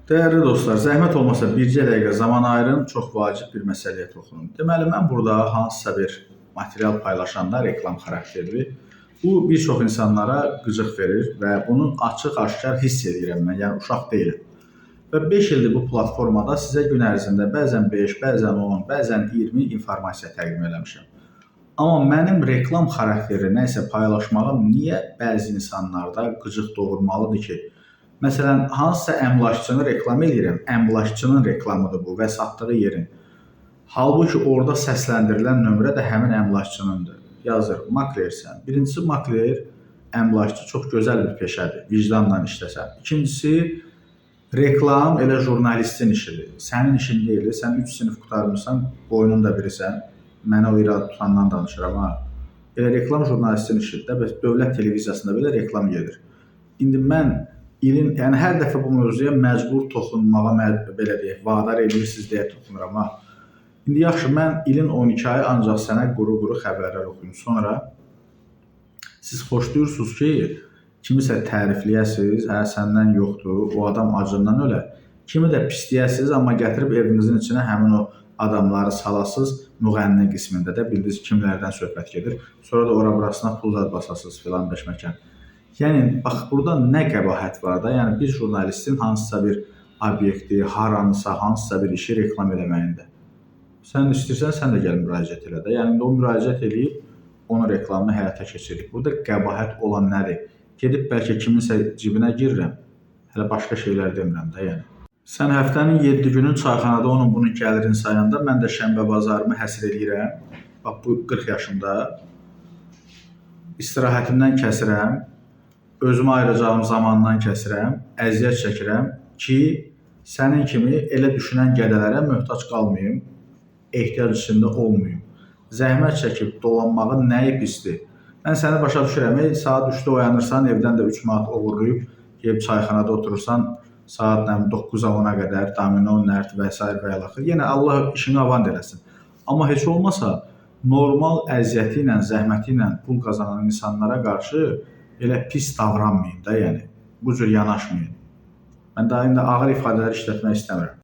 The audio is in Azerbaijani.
Değerli dostlar, zəhmət olmasa bircə dəqiqə zaman ayırın, çox vacib bir məsələyə toxunun. Deməli, mən burada hansısa bir material paylaşanda reklam xarakterli, bu bir çox insanlara qıcıq verir və bunu açıq-aşkar hiss edirəm mən, yəni uşaq deyiləm. Və 5 ildir bu platformada sizə gün ərzində bəzən 5, bəzən 10, bəzən 20 informasiya təqdim eləmişəm. Amma mənim reklam xarakterli nəsə paylaşmağım niyə bəzi insanlarda qıcıq doğurmalıdır ki? Məsələn, hansısa əmlakçını reklam edirəm, əmlakçının reklamıdır bu və satdığı yerin. Halbuki orada səsləndirilən nömrə də həmin əmlakçınındır. Yazır, maklersən. Birincisi, makler, əmlakçı çox gözəl bir peşədir, vicdanla işləsən. İkincisi, reklam elə jurnalistin işidir. Sənin işin deyil, sən 3 sinif qutarmışsan, boynun da birisən. Mənə o irad tutandan danışıram, ha. Elə reklam jurnalistin işidir də, dövlət televiziyasında belə reklam gedir. İndi mən yəni hər dəfə bu mövzuya məcbur toxunmağa, belə deyək, vadar edirsiniz deyə toxunuram, ha. İndi yaxşı, mən ilin 12 ayı ancaq sənə quru-quru xəbərlər oxuyum. Sonra siz xoşlayırsınız ki, kimisə tərifləyəsiniz, hə, səndən yoxdur, o adam acından ölər. Kimi də pisləyəsiniz, amma gətirib evinizin içinə həmin o adamları salasınız, müğənni qismində də bildiniz kimlərdən söhbət gedir. Sonra da ora-burasına pul zad basasınız filan beşməkan. Yəni, bax, burada nə qəbahət var da, yəni bir jurnalistin hansısa bir obyekti, haransa, hansısa bir işi reklam eləməyində. Sən istəyirsən, sən də gəl müraciət elə də. Yəni, o müraciət eləyib, onun reklamını həyata keçirik. Burada qəbahət olan nədir? Gedib bəlkə kiminsə cibinə girirəm, hələ başqa şeylər demirəm də, yəni. Sən həftənin 7 günün çayxanada onun bunun gəlirini sayanda, mən də şənbə bazarımı həsr edirəm. Bax, bu 40 yaşımda istirahətimdən kəsirəm. Özümə ayıracağım zamandan kəsirəm, əziyyət çəkirəm ki, sənin kimi elə düşünən qədələrə möhtac qalmayım, ehtiyac içində olmayım. Zəhmət çəkib dolanmağın nəyi pisdir? Mən səni başa düşürəm, saat 3-də oyanırsan, evdən də 3 manat oğurlayıb, gelib çayxanada oturursan, saat 9-a 10-a qədər, domino, nərt və s. və ilaxır. Yenə Allah işini avand eləsin. Amma heç olmasa, normal əziyyəti ilə, zəhməti ilə pul qazanan insanlara qarşı elə pis davranmayın da, yəni, bu cür yanaşmayın. Mən daha indi ağır ifadələr işlətmək istəmirəm.